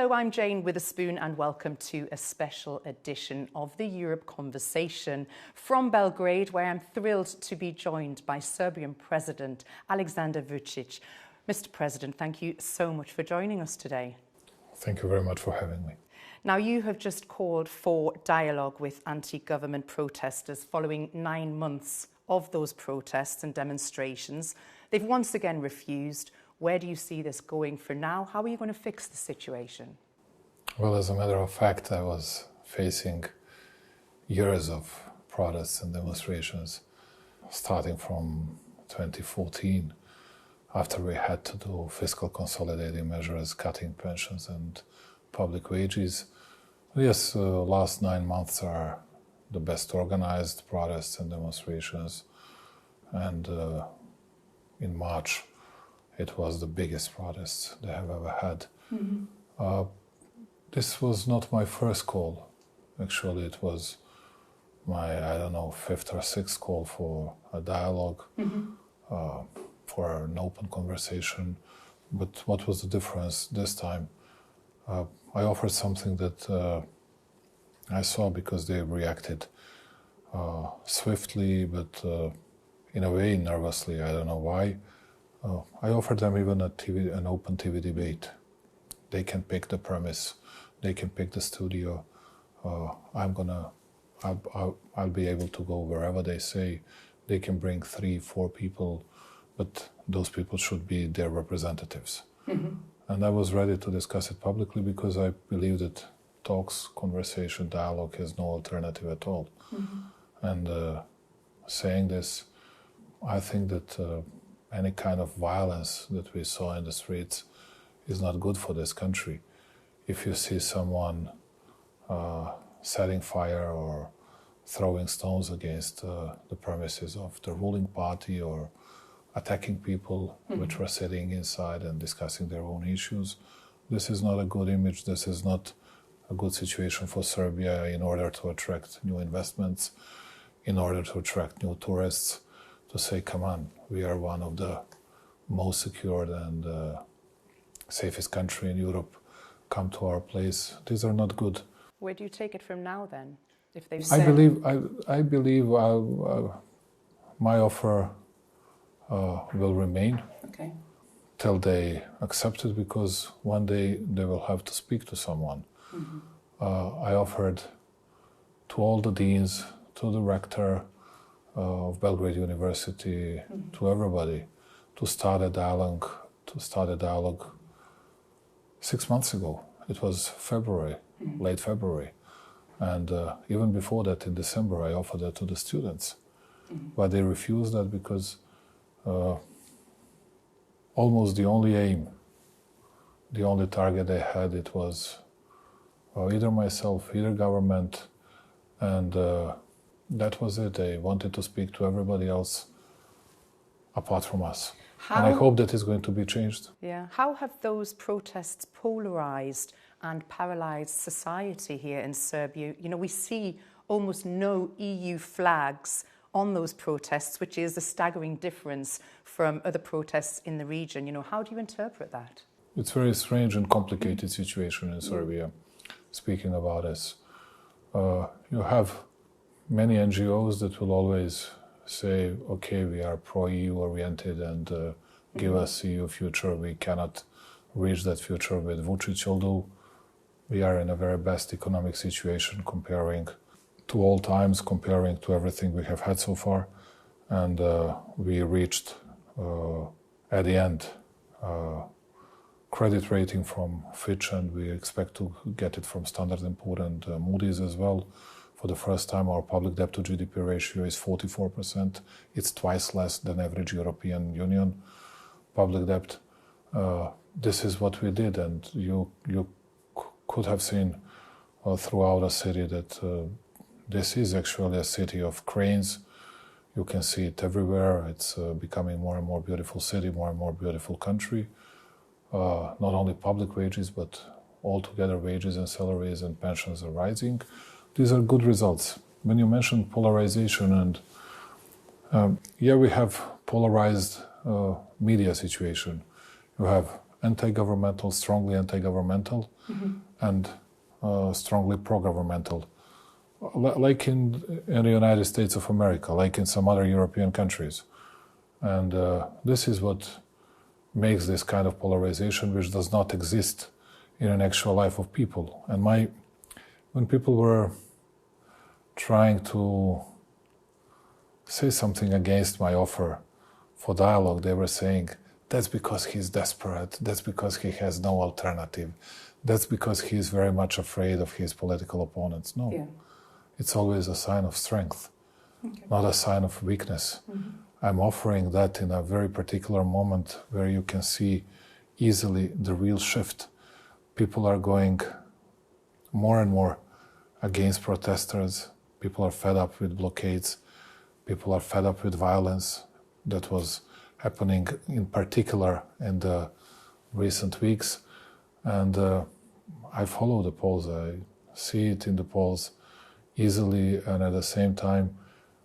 Hello, I'm Jane Witherspoon and welcome to a special edition of the Europe Conversation from Belgrade, where I'm thrilled to be joined by Serbian President Aleksandar Vučić. Mr. President, thank you so much for joining us today. Thank you very much for having me. Now, you have just called for dialogue with anti-government protesters following 9 months of those protests and demonstrations. They've once again refused. Where do you see this going for now? How are you going to fix the situation? Well, as a matter of fact, I was facing years of protests and demonstrations, starting from 2014, after we had to do fiscal consolidating measures, cutting pensions and public wages. Yes, last 9 months are the best organized protests and demonstrations, and in March it was the biggest protest they have ever had. This was not my first call. Actually, it was my, fifth or sixth call for a dialogue, for an open conversation. But what was the difference this time? I offered something that I saw, because they reacted swiftly, but in a way nervously. I don't know why. I offered them even an open TV debate. They can pick the premise, they can pick the studio. I'll be able to go wherever they say. They can bring 3-4 people, but those people should be their representatives. And I was ready to discuss it publicly, because I believe that talks, conversation, dialogue has no alternative at all. And saying this, I think that any kind of violence that we saw in the streets is not good for this country. If you see someone setting fire or throwing stones against the premises of the ruling party, or attacking people which were sitting inside and discussing their own issues, this is not a good image. This is not a good situation for Serbia in order to attract new investments, in order to attract new tourists, to say, come on, we are one of the most secured and safest country in Europe. Come to our place. These are not good. Where do you take it from now then? If they've said... I believe my offer will remain till they accept it, because one day they will have to speak to someone. I offered to all the deans, to the rector of Belgrade University, to everybody, to start a dialogue. 6 months ago. It was February, late February, and even before that, in December, I offered that to the students, but they refused that, because almost the only aim, the only target they had, it was either myself, either government, and that was it. They wanted to speak to everybody else apart from us. And I hope that is going to be changed. Yeah. How have those protests polarized and paralyzed society here in Serbia? You know, we see almost no EU flags on those protests, which is a staggering difference from other protests in the region. You know, how do you interpret that? It's a very strange and complicated situation in Serbia, speaking about this. You have many NGOs that will always say, okay, we are pro-EU oriented and give us EU future. We cannot reach that future with Vučić, although we are in a very best economic situation comparing to all times, comparing to everything we have had so far. And we reached, at the end, credit rating from Fitch, and we expect to get it from Standard & Poor's and Moody's as well. For the first time, our public debt to GDP ratio is 44%. It's twice less than average European Union public debt. This is what we did, and you could have seen throughout the city that this is actually a city of cranes. You can see it everywhere. It's becoming more and more beautiful city, more and more beautiful country. Not only public wages, but altogether wages and salaries and pensions are rising. These are good results. When you mentioned polarization, and we have polarized media situation. You have anti-governmental, strongly anti-governmental, and strongly pro-governmental, like in the United States of America, like in some other European countries. And this is what makes this kind of polarization, which does not exist in an actual life of people. And when people were trying to say something against my offer for dialogue, they were saying, that's because he's desperate, that's because he has no alternative, that's because he's very much afraid of his political opponents. No, it's always a sign of strength, not a sign of weakness. I'm offering that in a very particular moment where you can see easily the real shift. People are going more and more against protesters. People are fed up with blockades. People are fed up with violence that was happening in particular in the recent weeks. And I follow the polls. I see it in the polls easily. And at the same time,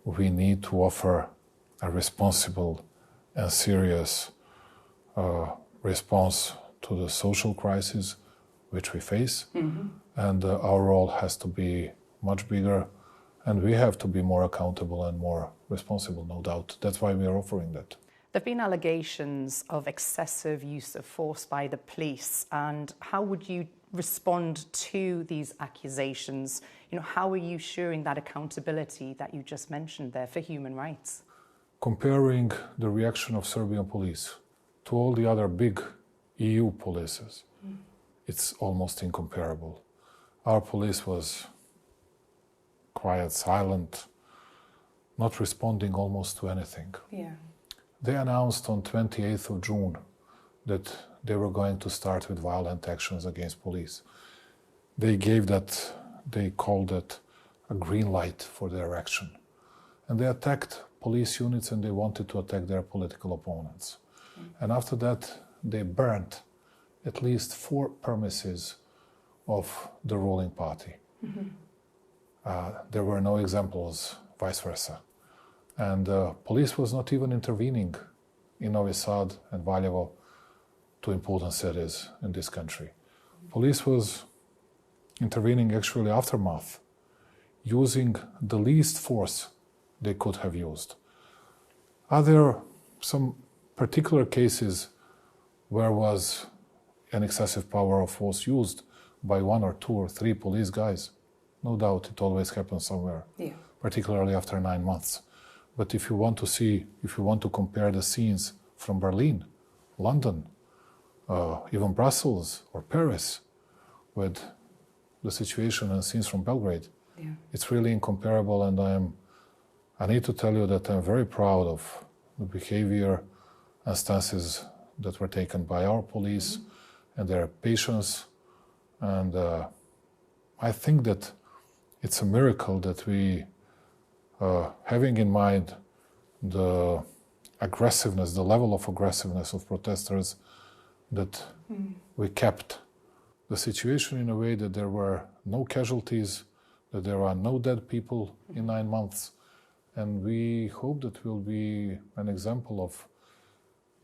we need to offer a responsible and serious response to the social crisis which we face. And our role has to be much bigger, and we have to be more accountable and more responsible, no doubt. That's why we are offering that. There have been allegations of excessive use of force by the police, and how would you respond to these accusations? You know, how are you ensuring that accountability that you just mentioned there for human rights? Comparing the reaction of Serbian police to all the other big EU polices, it's almost incomparable. Our police was quiet, silent, not responding almost to anything. They announced on 28th of June that they were going to start with violent actions against police. They called that a green light for their action. And they attacked police units, and they wanted to attack their political opponents. And after that, they burned at least 4 premises of the ruling party. There were no examples, vice versa. And police was not even intervening in Novi Sad and Valjevo, 2 important cities in this country. Police was intervening actually aftermath, using the least force they could have used. Are there some particular cases where was an excessive power of force used by 1 or 2 or 3 police guys? No doubt it always happens somewhere, particularly after 9 months. But if you want to compare the scenes from Berlin, London, even Brussels or Paris, with the situation and scenes from Belgrade, it's really incomparable. And I need to tell you that I'm very proud of the behavior and stances that were taken by our police and their patience. And I think that it's a miracle that we, having in mind the aggressiveness, the level of aggressiveness of protesters, that we kept the situation in a way that there were no casualties, that there are no dead people in 9 months. And we hope that will be an example of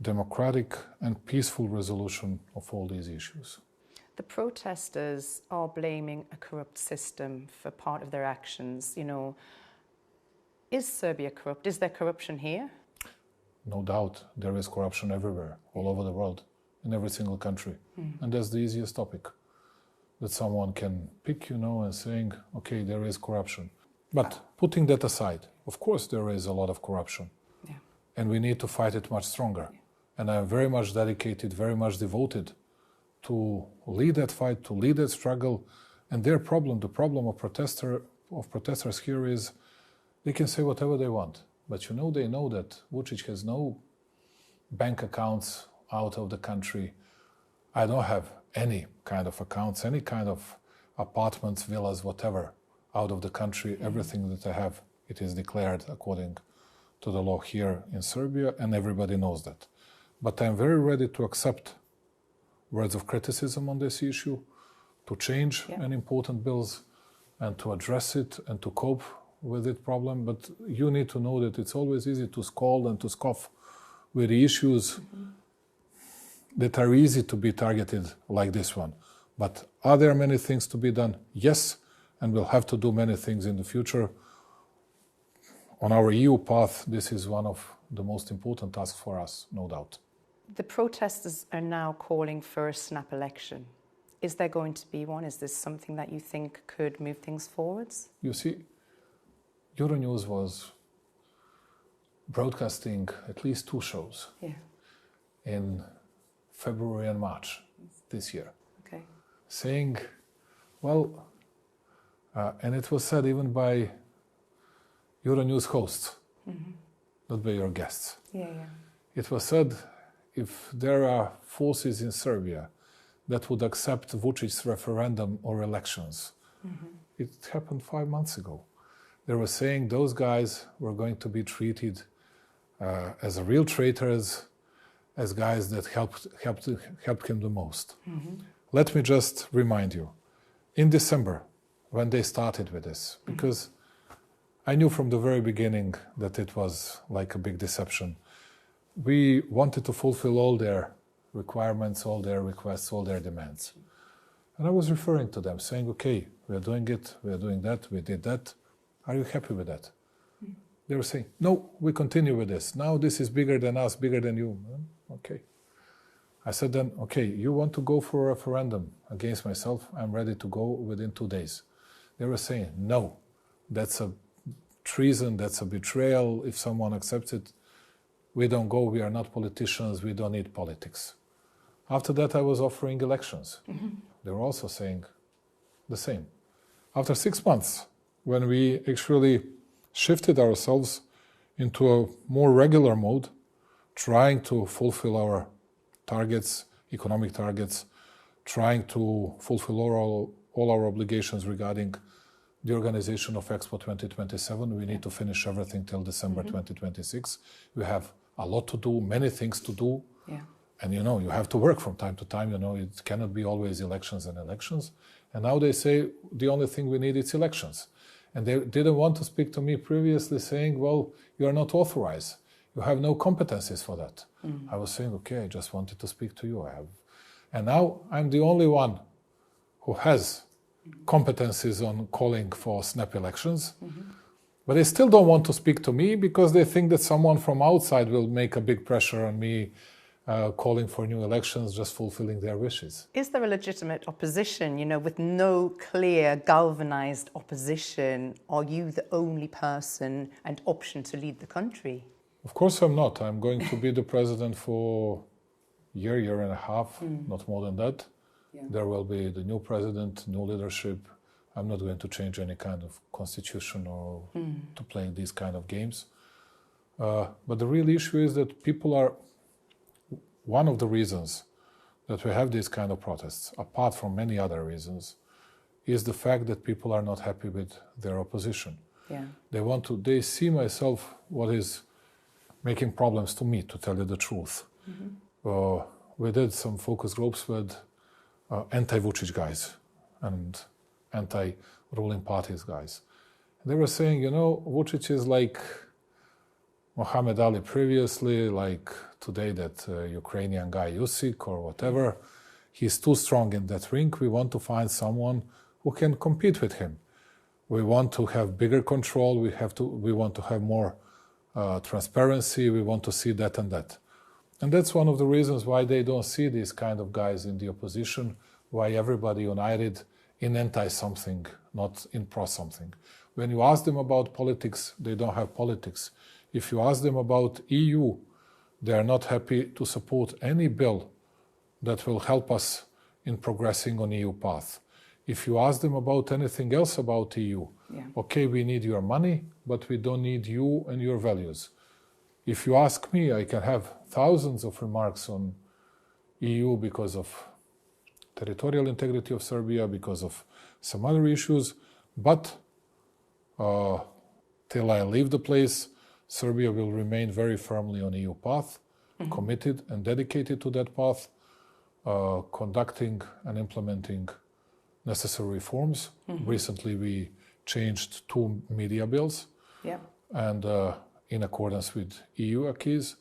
democratic and peaceful resolution of all these issues. The protesters are blaming a corrupt system for part of their actions. You know, is Serbia corrupt? Is there corruption here? No doubt, there is corruption everywhere, all over the world, in every single country. And that's the easiest topic that someone can pick, and saying, okay, there is corruption. But putting that aside, of course there is a lot of corruption. And we need to fight it much stronger. And I'm very much dedicated, very much devoted to lead that fight, to lead that struggle. And their problem, the problem of protesters here is they can say whatever they want. But they know that Vučić has no bank accounts out of the country. I don't have any kind of accounts, any kind of apartments, villas, whatever, out of the country. Everything that I have, it is declared according to the law here in Serbia, and everybody knows that. But I'm very ready to accept words of criticism on this issue, to change an important bills and to address it and to cope with it problem. But you need to know that it's always easy to scold and to scoff with the issues that are easy to be targeted like this one. But are there many things to be done? Yes, and we'll have to do many things in the future. On our EU path, this is one of the most important tasks for us, no doubt. The protesters are now calling for a snap election. Is there going to be one? Is this something that you think could move things forwards? You see, Euronews was broadcasting at least 2 shows in February and March this year, saying, well, and it was said even by Euronews hosts, not by your guests. It was said, if there are forces in Serbia that would accept Vučić's referendum or elections, it happened 5 months ago. They were saying those guys were going to be treated as real traitors, as guys that helped him the most. Let me just remind you, in December, when they started with this, because I knew from the very beginning that it was like a big deception. We wanted to fulfill all their requirements, all their requests, all their demands. And I was referring to them, saying, okay, we are doing it, we are doing that, we did that. Are you happy with that? They were saying, no, we continue with this. Now this is bigger than us, bigger than you. Okay. I said then, okay, you want to go for a referendum against myself? I'm ready to go within 2 days. They were saying, no, that's a treason, that's a betrayal. If someone accepts it, we don't go, we are not politicians, we don't need politics. After that, I was offering elections. They were also saying the same. After 6 months, when we actually shifted ourselves into a more regular mode, trying to fulfill our targets, economic targets, trying to fulfill all our obligations regarding the organization of Expo 2027. We need to finish everything till December 2026. We have a lot to do, many things to do. And you have to work from time to time. It cannot be always elections and elections. And now they say the only thing we need is elections. And they didn't want to speak to me previously, saying, well, you are not authorized. You have no competencies for that. I was saying, okay, I just wanted to speak to you. And now I'm the only one who has competencies on calling for snap elections. But they still don't want to speak to me because they think that someone from outside will make a big pressure on me, calling for new elections, just fulfilling their wishes. Is there a legitimate opposition, with no clear galvanized opposition? Are you the only person and option to lead the country? Of course I'm not. I'm going to be the president for a year and a half, not more than that. There will be the new president, new leadership. I'm not going to change any kind of constitution or to play these kind of games. But the real issue is that people are... One of the reasons that we have these kind of protests, apart from many other reasons, is the fact that people are not happy with their opposition. They see myself what is making problems to me, to tell you the truth. We did some focus groups with anti-Vučić guys and anti-ruling parties guys. They were saying, Vučić is like Muhammad Ali previously, like today that Ukrainian guy Usyk or whatever. He's too strong in that ring. We want to find someone who can compete with him. We want to have bigger control. We want to have more transparency. We want to see that and that. And that's one of the reasons why they don't see these kind of guys in the opposition, why everybody united in anti-something, not in pro-something. When you ask them about politics, they don't have politics. If you ask them about EU, they are not happy to support any bill that will help us in progressing on EU path. If you ask them about anything else about EU, okay, we need your money, but we don't need you and your values. If you ask me, I can have thousands of remarks on EU because of territorial integrity of Serbia, because of some other issues, but till I leave the place, Serbia will remain very firmly on EU path, committed and dedicated to that path, conducting and implementing necessary reforms. Recently, we changed 2 media bills, and in accordance with EU acquis.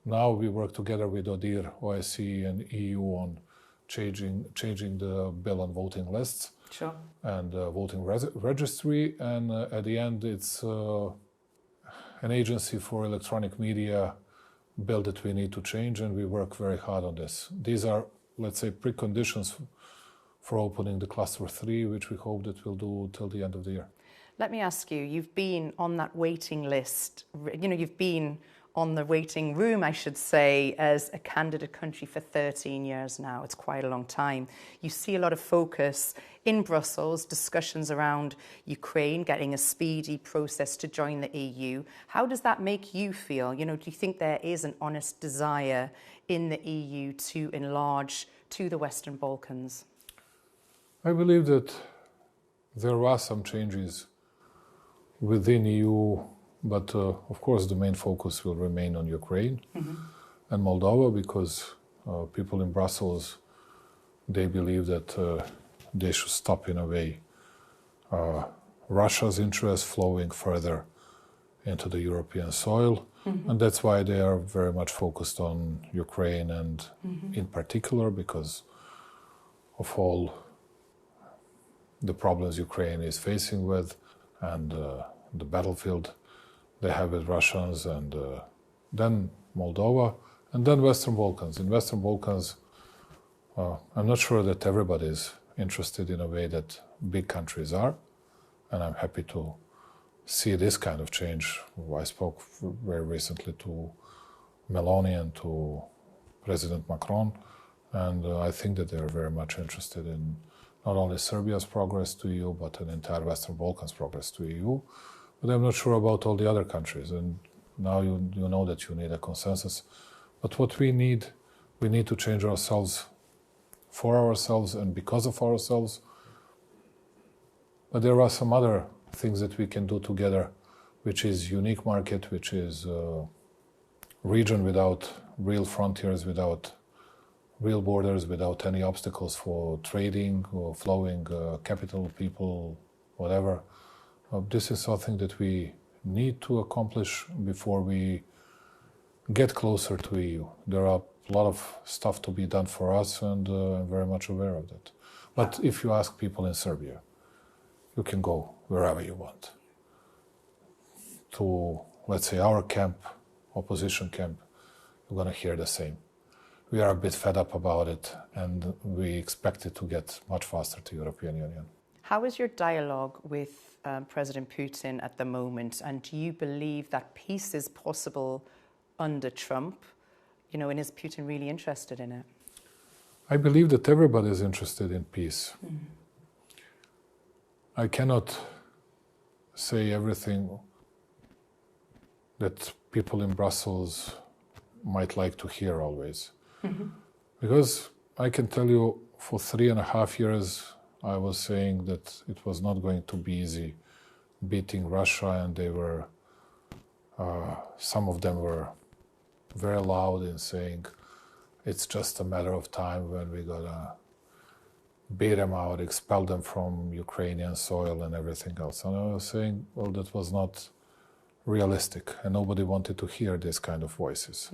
Now we work together with ODIHR, OSCE and EU on changing the bill on voting lists. Sure. And voting registry, and at the end it's an agency for electronic media bill that we need to change, and we work very hard on this. These are, let's say, preconditions for opening the cluster 3, which we hope that we'll do till the end of the year. Let me ask you, you've been on that waiting list, you've been on the waiting room, I should say, as a candidate country for 13 years now. It's quite a long time. You see a lot of focus in Brussels, discussions around Ukraine, getting a speedy process to join the EU. How does that make you feel? Do you think there is an honest desire in the EU to enlarge to the Western Balkans? I believe that there are some changes within EU, but of course the main focus will remain on Ukraine and Moldova, because people in Brussels, they believe that they should stop, in a way, Russia's interest flowing further into the European soil. And that's why they are very much focused on Ukraine, and in particular because of all the problems Ukraine is facing with, and the battlefield they have with Russians, and then Moldova, and then Western Balkans. In Western Balkans, I'm not sure that everybody is interested in a way that big countries are, and I'm happy to see this kind of change. I spoke very recently to Meloni and to President Macron, and I think that they're very much interested in not only Serbia's progress to EU, but an entire Western Balkans progress to EU. But I'm not sure about all the other countries, and now you know that you need a consensus. But what we need to change ourselves for ourselves and because of ourselves. But there are some other things that we can do together, which is unique market, which is region without real frontiers, without real borders, without any obstacles for trading or flowing capital, people, whatever. This is something that we need to accomplish before we get closer to EU. There are a lot of stuff to be done for us, and I'm very much aware of that. But if you ask people in Serbia, you can go wherever you want. To, let's say, our camp, opposition camp, you're going to hear the same. We are a bit fed up about it, and we expect it to get much faster to European Union. How is your dialogue with President Putin at the moment, and do you believe that peace is possible under Trump? And is Putin really interested in it? I believe that everybody is interested in peace. I cannot say everything that people in Brussels might like to hear always. Because I can tell you, for 3.5 years, I was saying that it was not going to be easy beating Russia, and they were, some of them were very loud in saying it's just a matter of time when we're gonna beat them out, expel them from Ukrainian soil and everything else. And I was saying, well, that was not realistic, and nobody wanted to hear this kind of voices.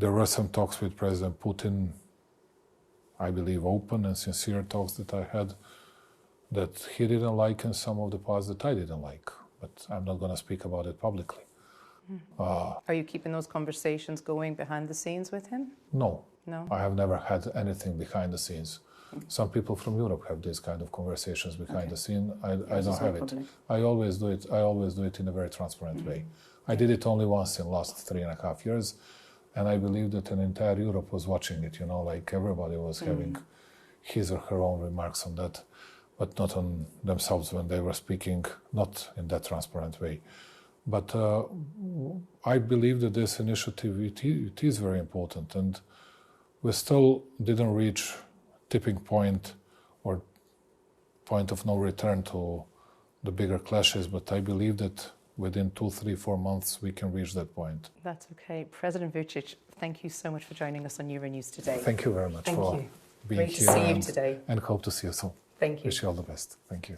There were some talks with President Putin, I believe open and sincere talks that I had, that he didn't like, and some of the parts that I didn't like. But I'm not going to speak about it publicly. Are you keeping those conversations going behind the scenes with him? No. No? I have never had anything behind the scenes. Some people from Europe have these kind of conversations behind the scene. I don't have it. I always do it in a very transparent way. I did it only once in the last 3.5 years. And I believe that an entire Europe was watching it, like everybody was having his or her own remarks on that, but not on themselves when they were speaking, not in that transparent way. But I believe that this initiative, it is very important, and we still didn't reach tipping point or point of no return to the bigger clashes, but I believe that within 2, 3, 4 months, we can reach that point. That's okay. President Vučić, thank you so much for joining us on Euronews today. Thank you very much for being Great here. to see you today. And hope to see you soon. Thank you. Wish you all the best. Thank you.